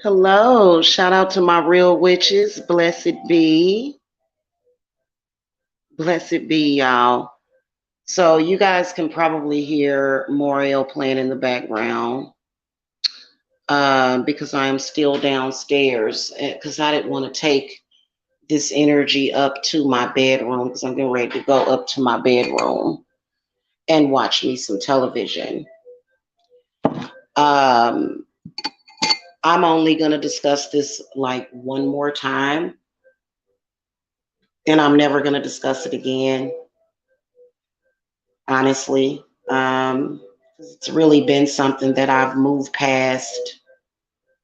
Hello, shout out to my real witches. Blessed be. Blessed be, y'all. So, you guys can probably hear Moriel playing in the background because I am still downstairs because I didn't want to take this energy up to my bedroom because I'm getting ready to go up to my bedroom and watch me some television. Um, I'm only going to discuss this like one more time, and I'm never going to discuss it again, honestly. It's really been something that I've moved past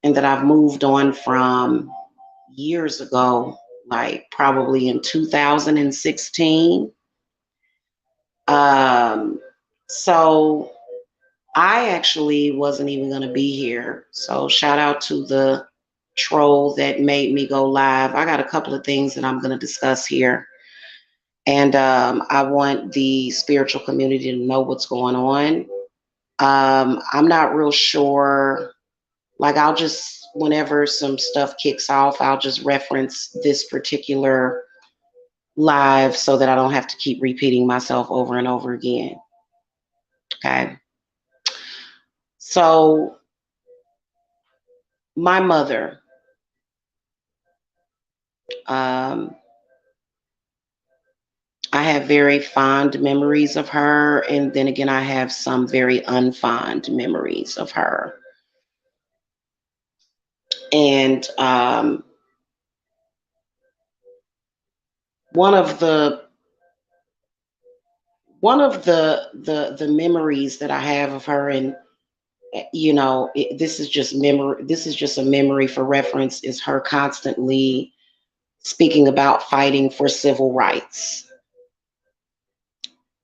and that I've moved on from years ago, like probably in 2016. Um, so I actually wasn't even going to be here. So shout out to the troll that made me go live. I got a couple of things that I'm going to discuss here. And I want the spiritual community to know what's going on. I'm not real sure. Like, I'll just, whenever some stuff kicks off, I'll just reference this particular live so that I don't have to keep repeating myself over and over again. Okay. So, my mother, um, I have very fond memories of her. And then again, I have some very unfond memories of her. And one of the one of the memories that I have of her, and this is just memory. This is just a memory for reference. Is her constantly speaking about fighting for civil rights,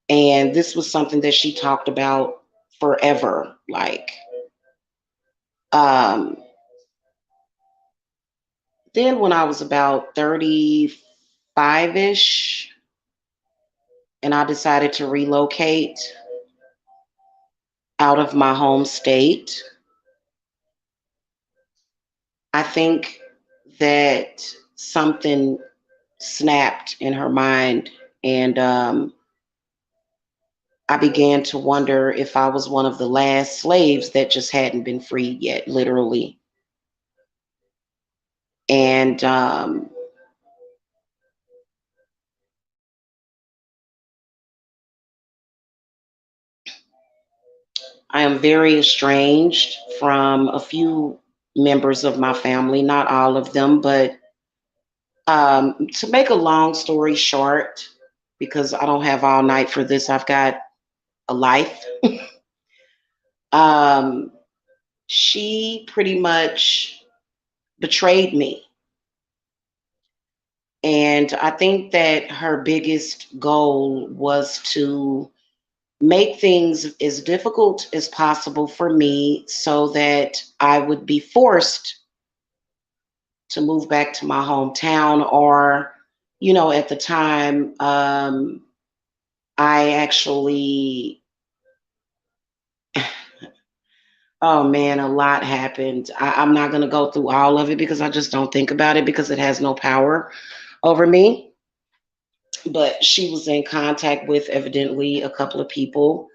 and this was something that she talked about forever. Like, um, then when I was about 35 ish, and I decided to relocate out of my home state, I think that something snapped in her mind, and I began to wonder if I was one of the last slaves that just hadn't been freed yet, literally. And I am very estranged from a few members of my family, not all of them, but to make a long story short, because I don't have all night for this, I've got a life. um, she pretty much betrayed me. And I think that her biggest goal was to make things as difficult as possible for me so that I would be forced to move back to my hometown. Or, at the time, I actually, oh man, a lot happened. I'm not going to go through all of it because I just don't think about it because it has no power over me. But she was in contact with evidently a couple of people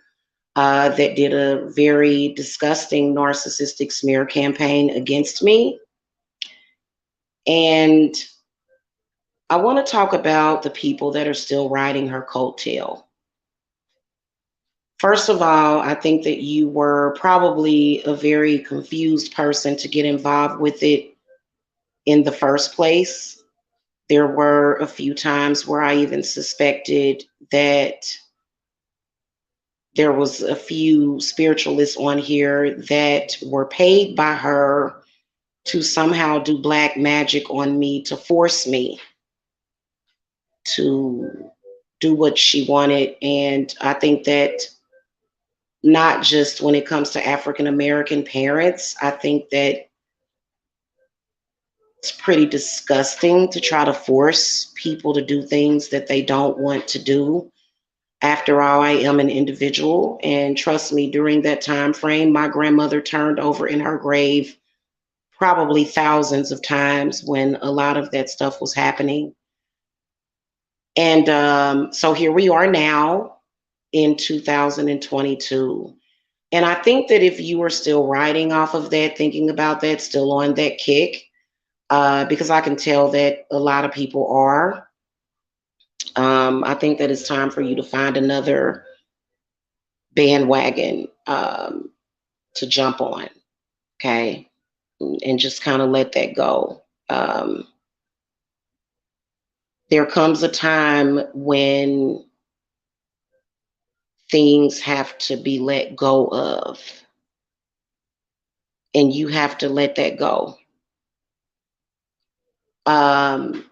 that did a very disgusting narcissistic smear campaign against me. And I want to talk about the people that are still riding her coattail. First of all, I think that you were probably a very confused person to get involved with it in the first place. There were a few times where I even suspected that there was a few spiritualists on here that were paid by her to somehow do black magic on me to force me to do what she wanted. And I think that not just when it comes to African American parents, I think that it's pretty disgusting to try to force people to do things that they don't want to do. After all, I am an individual, and trust me, during that time frame, my grandmother turned over in her grave probably thousands of times when a lot of that stuff was happening. And so here we are now in 2022. And I think that if you are still riding off of that, thinking about that, still on that kick, because I can tell that a lot of people are, I think that it's time for you to find another bandwagon to jump on, okay? And just kind of let that go. There comes a time when things have to be let go of, and you have to let that go. Um,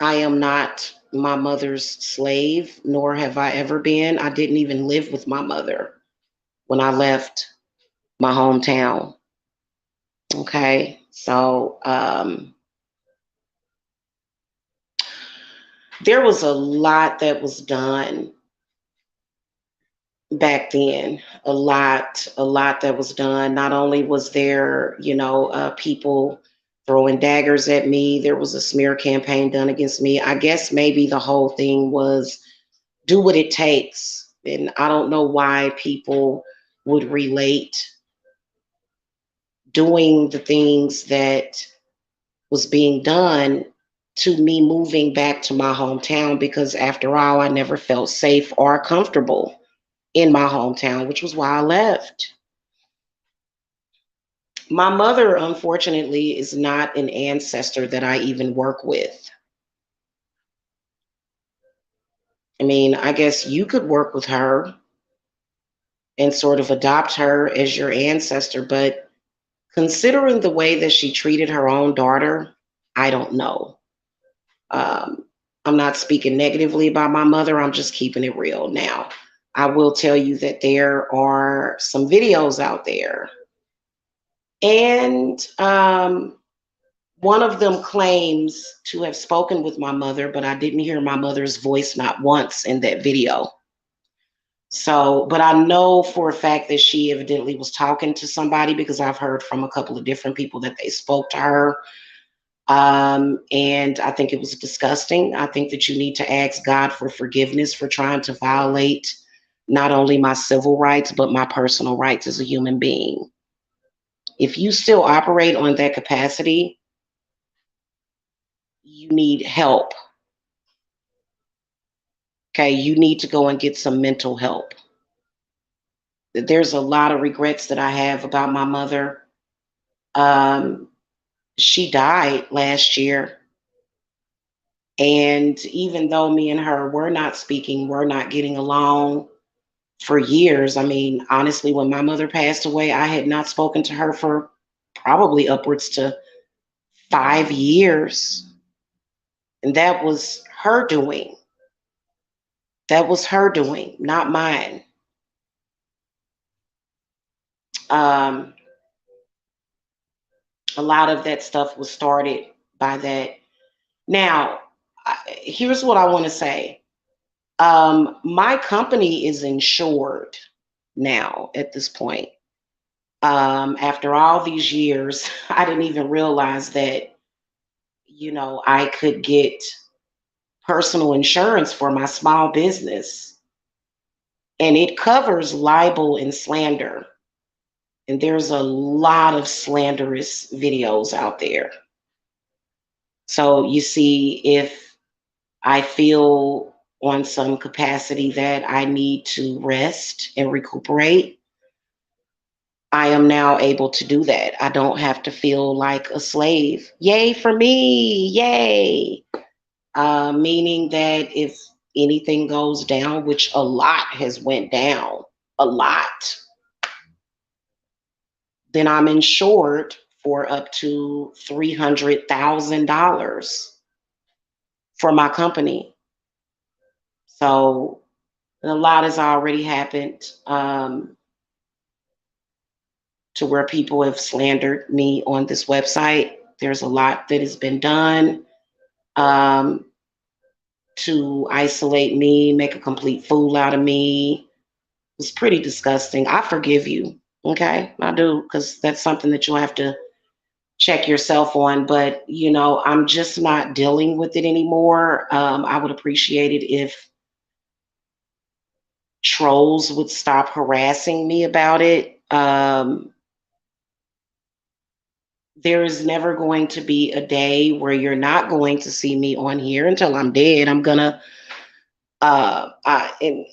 I am not my mother's slave, nor have I ever been. I didn't even live with my mother when I left my hometown. Okay, so there was a lot that was done back then. A lot that was done. Not only was there, people throwing daggers at me, there was a smear campaign done against me. I guess maybe the whole thing was do what it takes. And I don't know why people would relate doing the things that was being done to me moving back to my hometown, because after all, I never felt safe or comfortable in my hometown, which was why I left. My mother, unfortunately, is not an ancestor that I even work with. I mean, I guess you could work with her and sort of adopt her as your ancestor, but considering the way that she treated her own daughter, I don't know. Um, I'm not speaking negatively about my mother. I'm just keeping it real. Now, I will tell you that there are some videos out there, and one of them claims to have spoken with my mother, but I didn't hear my mother's voice not once in that video. So, but I know for a fact that she evidently was talking to somebody, because I've heard from a couple of different people that they spoke to her. And I think it was disgusting. I think that you need to ask God for forgiveness for trying to violate not only my civil rights, but my personal rights as a human being. If you still operate on that capacity, you need help. Okay. You need to go and get some mental help. There's a lot of regrets that I have about my mother. Um, she died last year. And even though me and her were not speaking, we're not getting along for years. I mean, honestly, when my mother passed away, I had not spoken to her for probably upwards to 5 years. And that was her doing. That was her doing, not mine. Um, a lot of that stuff was started by that. Now, here's what I want to say. My company is insured now at this point. After all these years, I didn't even realize that, I could get personal insurance for my small business, and it covers libel and slander. And there's a lot of slanderous videos out there. So you see, if I feel on some capacity that I need to rest and recuperate, I am now able to do that. I don't have to feel like a slave. Yay for me! Yay! Meaning that if anything goes down, which a lot has went down, a lot, then I'm insured for up to $300,000 for my company. So a lot has already happened, to where people have slandered me on this website. There's a lot that has been done um, to isolate me, make a complete fool out of me. It's pretty disgusting. I forgive you. Okay, I do, because that's something that you'll have to check yourself on. But I'm just not dealing with it anymore. I would appreciate it if trolls would stop harassing me about it. There is never going to be a day where you're not going to see me on here until I'm dead. I'm gonna, and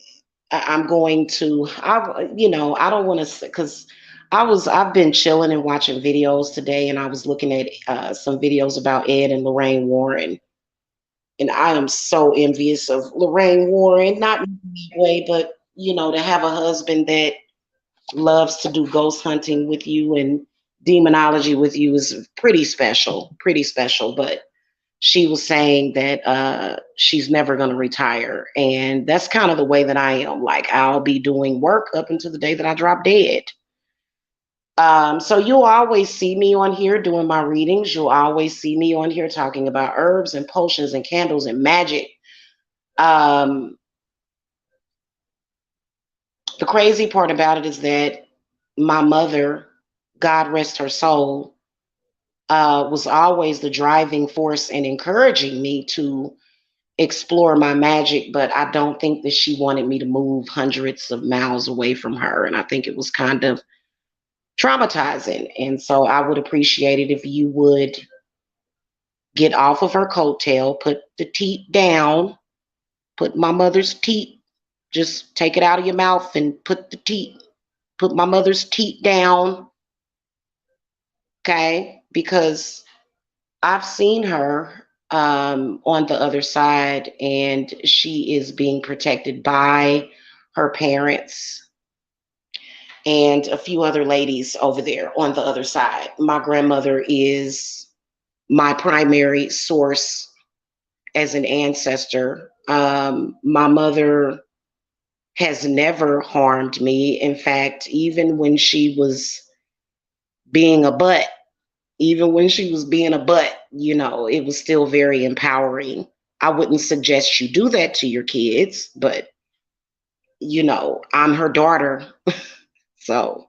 I'm going to, I don't want to, because I've been chilling and watching videos today, and I was looking at some videos about Ed and Lorraine Warren, and I am so envious of Lorraine Warren, not in a way, but to have a husband that loves to do ghost hunting with you and demonology with you is pretty special. But she was saying that she's never going to retire. And that's kind of the way that I am. Like, I'll be doing work up until the day that I drop dead. So you'll always see me on here doing my readings. You'll always see me on here talking about herbs and potions and candles and magic. Um, the crazy part about it is that my mother, God rest her soul, was always the driving force and encouraging me to explore my magic, but I don't think that she wanted me to move hundreds of miles away from her. And I think it was kind of traumatizing. And so I would appreciate it if you would get off of her coattail, put the teat down, put my mother's teat, just take it out of your mouth and put my mother's teat down, okay? Because I've seen her on the other side, and she is being protected by her parents and a few other ladies over there on the other side. My grandmother is my primary source as an ancestor. My mother has never harmed me. In fact, being a butt, even when she was being a butt, it was still very empowering. I wouldn't suggest you do that to your kids, but I'm her daughter. So,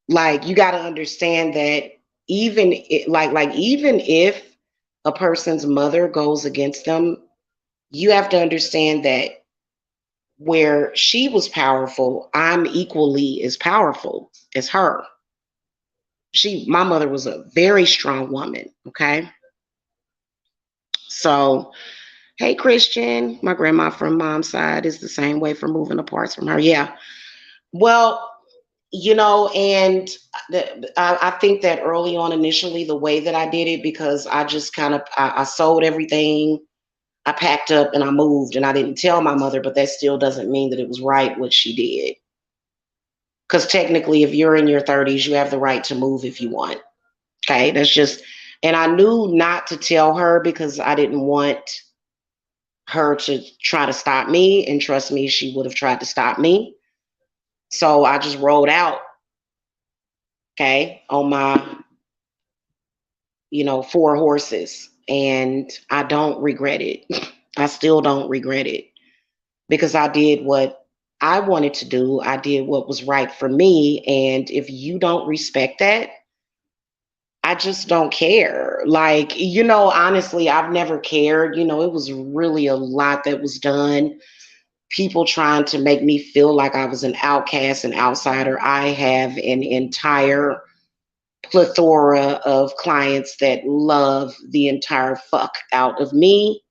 like, you got to understand that even if a person's mother goes against them, you have to understand that where she was powerful, I'm equally as powerful as her. My mother was a very strong woman, okay? So, hey, Christian, my grandma from mom's side is the same way for moving apart from her. Yeah. Well, and I think that early on, initially, the way that I did it, because I just kind of, I sold everything, I packed up and I moved, and I didn't tell my mother, but that still doesn't mean that it was right what she did. Because technically, if you're in your 30s, you have the right to move if you want. Okay. That's just, and I knew not to tell her because I didn't want her to try to stop me. And trust me, she would have tried to stop me. So I just rolled out, okay, on my, four horses. And I don't regret it. I still don't regret it because I did what I wanted to do. I did what was right for me. And if you don't respect that, I just don't care. Like, honestly, I've never cared. It was really a lot that was done. People trying to make me feel like I was an outcast, an outsider. I have an entire plethora of clients that love the entire fuck out of me.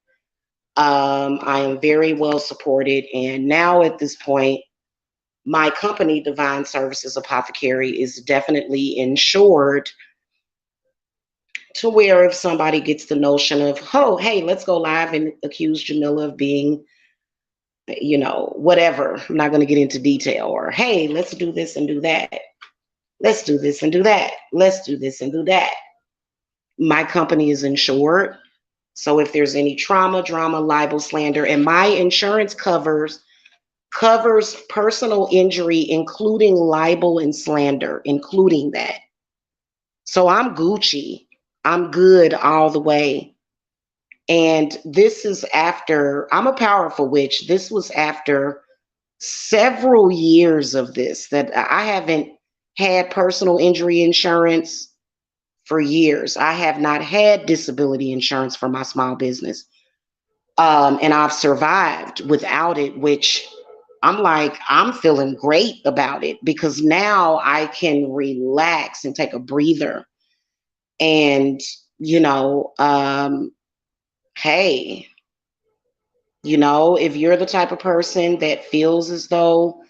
I am very well supported. And now at this point, my company, Divine Services Apothecary, is definitely insured to where if somebody gets the notion of, oh, hey, let's go live and accuse Jamila of being, whatever, I'm not going to get into detail, or hey, let's do this and do that. Let's do this and do that. Let's do this and do that. My company is insured. So if there's any trauma, drama, libel, slander, and my insurance covers personal injury, including libel and slander, including that. So I'm Gucci. I'm good all the way. And this is after, I'm a powerful witch. This was after several years of this that I haven't had personal injury insurance for years. I have not had disability insurance for my small business. And I've survived without it, which I'm like, I'm feeling great about it because now I can relax and take a breather. And, you know, hey, if you're the type of person that feels as though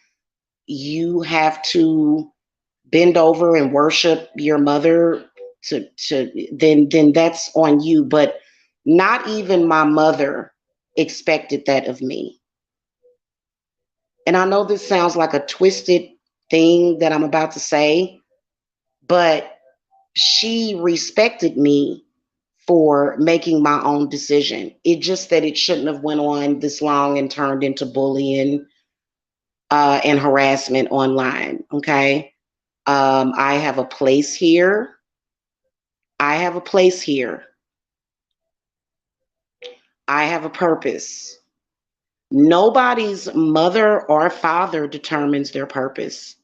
you have to bend over and worship your mother then that's on you. But not even my mother expected that of me. And I know this sounds like a twisted thing that I'm about to say, but she respected me for making my own decision. It just that it shouldn't have went on this long and turned into bullying and harassment online. Okay. I have a place here. I have a place here. I have a purpose. Nobody's mother or father determines their purpose.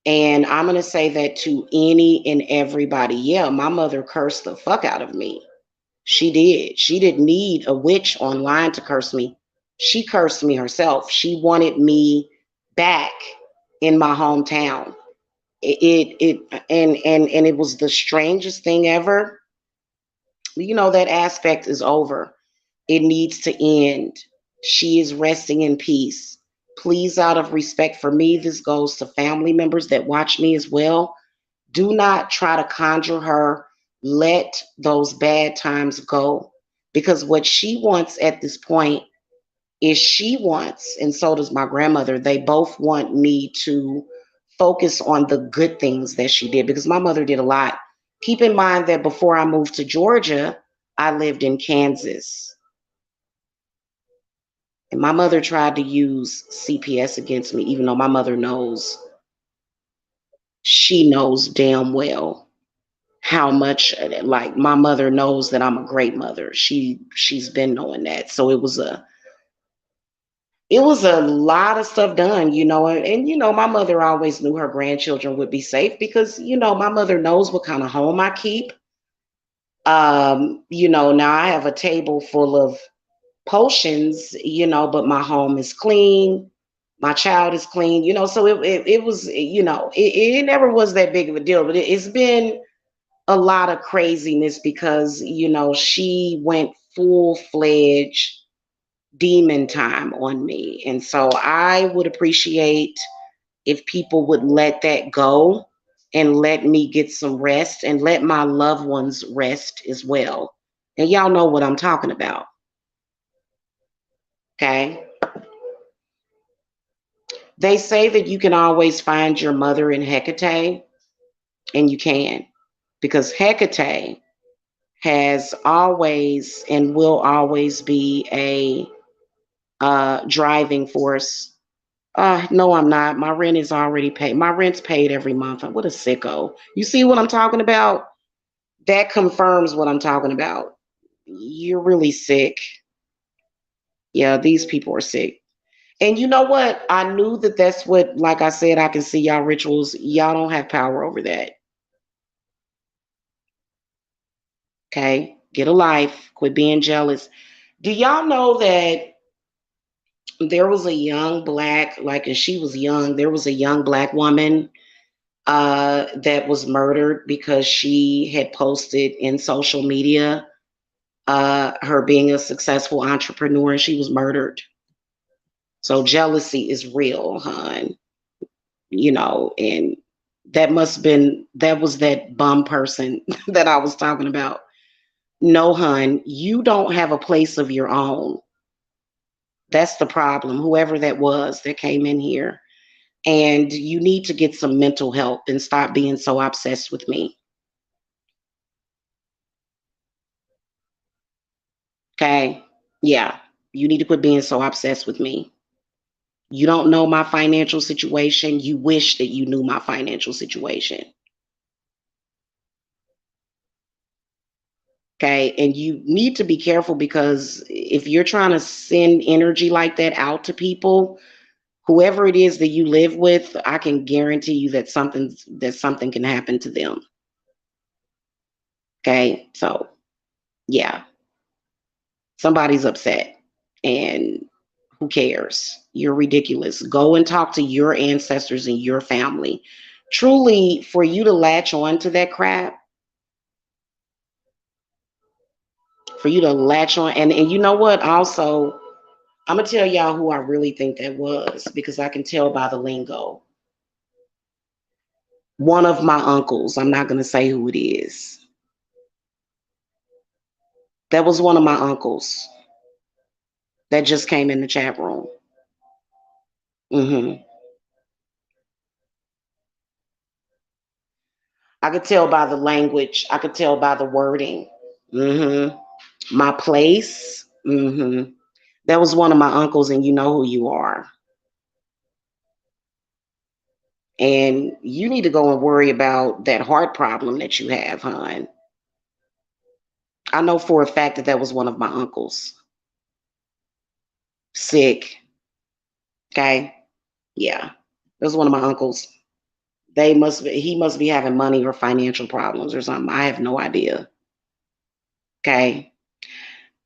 And I'm going to say that to any and everybody. Yeah, my mother cursed the fuck out of me. She did. She didn't need a witch online to curse me. She cursed me herself. She wanted me back in my hometown. And it was the strangest thing ever. That aspect is over. It needs to end. She is resting in peace. Please, out of respect for me, this goes to family members that watch me as well. Do not try to conjure her. Let those bad times go. Because what she wants at this point is she wants, and so does my grandmother, they both want me to focus on the good things that she did because my mother did a lot. Keep in mind that before I moved to Georgia, I lived in Kansas. And my mother tried to use CPS against me, even though my mother knows, she knows damn well how much, like, my mother knows that I'm a great mother. She's been knowing that. So it was a lot of stuff done, and my mother always knew her grandchildren would be safe because, my mother knows what kind of home I keep. Now I have a table full of potions, but my home is clean. My child is clean, so it was, it never was that big of a deal, but it's been a lot of craziness because, she went full-fledged demon time on me. And so I would appreciate if people would let that go and let me get some rest and let my loved ones rest as well. And y'all know what I'm talking about. Okay. They say that you can always find your mother in Hecate, and you can, because Hecate has always and will always be a driving force. No, I'm not. My rent is already paid. My rent's paid every month. What a sicko. You see what I'm talking about? That confirms what I'm talking about. You're really sick. Yeah, these people are sick. And you know what? I knew that that's what, like I said, I can see y'all rituals. Y'all don't have power over that. Okay? Get a life. Quit being jealous. Do y'all know that there was a young black, like, and she was young, there was a young black woman that was murdered because she had posted in social media her being a successful entrepreneur, and she was murdered. So jealousy is real, hon. And that was that bum person that I was talking about. No, hun, you don't have a place of your own. That's the problem. Whoever that was that came in here. And you need to get some mental help and stop being so obsessed with me. Okay? Yeah. You need to quit being so obsessed with me. You don't know my financial situation. You wish that you knew my financial situation. Okay? And you need to be careful because if you're trying to send energy like that out to people, Whoever it is that you live with, I can guarantee you that something can happen to them. Okay? So, yeah. Somebody's upset and who cares? You're ridiculous. Go and talk to your ancestors and your family. Truly, for you to latch on to that crap, for you to latch on, and you know what? Also, I'm gonna tell y'all who I really think that was because I can tell by the lingo. One of my uncles. I'm not gonna say who it is. That was one of my uncles that just came in the chat room. hmm I could tell by the language. I could tell by the wording. hmm My place. That was one of my uncles, and you know who you are. And you need to go and worry about that heart problem that you have, hon. I know for a fact that that was one of my uncles. Sick. Okay. Yeah. That was one of my uncles. He must be having money or financial problems or something. I have no idea. Okay.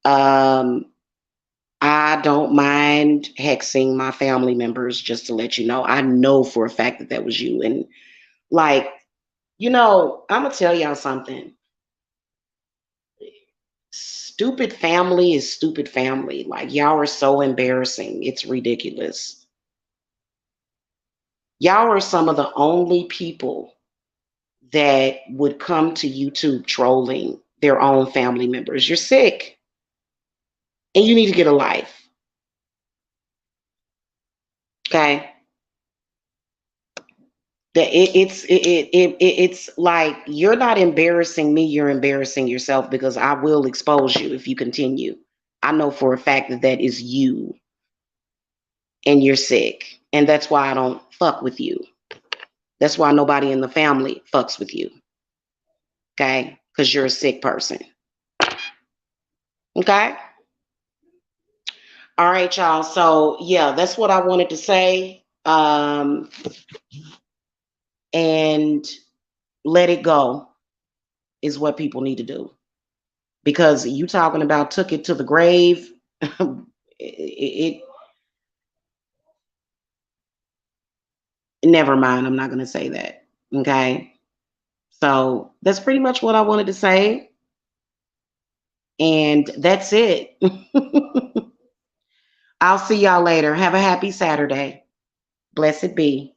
Um, I don't mind hexing my family members just to let you know. I know for a fact that that was you. And like, I'm gonna tell y'all something. Stupid family is stupid family. Like y'all are so embarrassing. It's ridiculous. Y'all are some of the only people that would come to YouTube trolling their own family members. You're sick and you need to get a life. Okay. It's like you're not embarrassing me, you're embarrassing yourself because I will expose you if you continue. I know for a fact that that is you and you're sick. And that's why I don't fuck with you. That's why nobody in the family fucks with you. Okay? Because you're a sick person. Okay? All right, y'all. So yeah, that's what I wanted to say. And let it go is what people need to do. Because you talking about took it to the grave. it never mind. I'm not gonna say that. Okay. So that's pretty much what I wanted to say. And that's it. I'll see y'all later. Have a happy Saturday. Blessed be.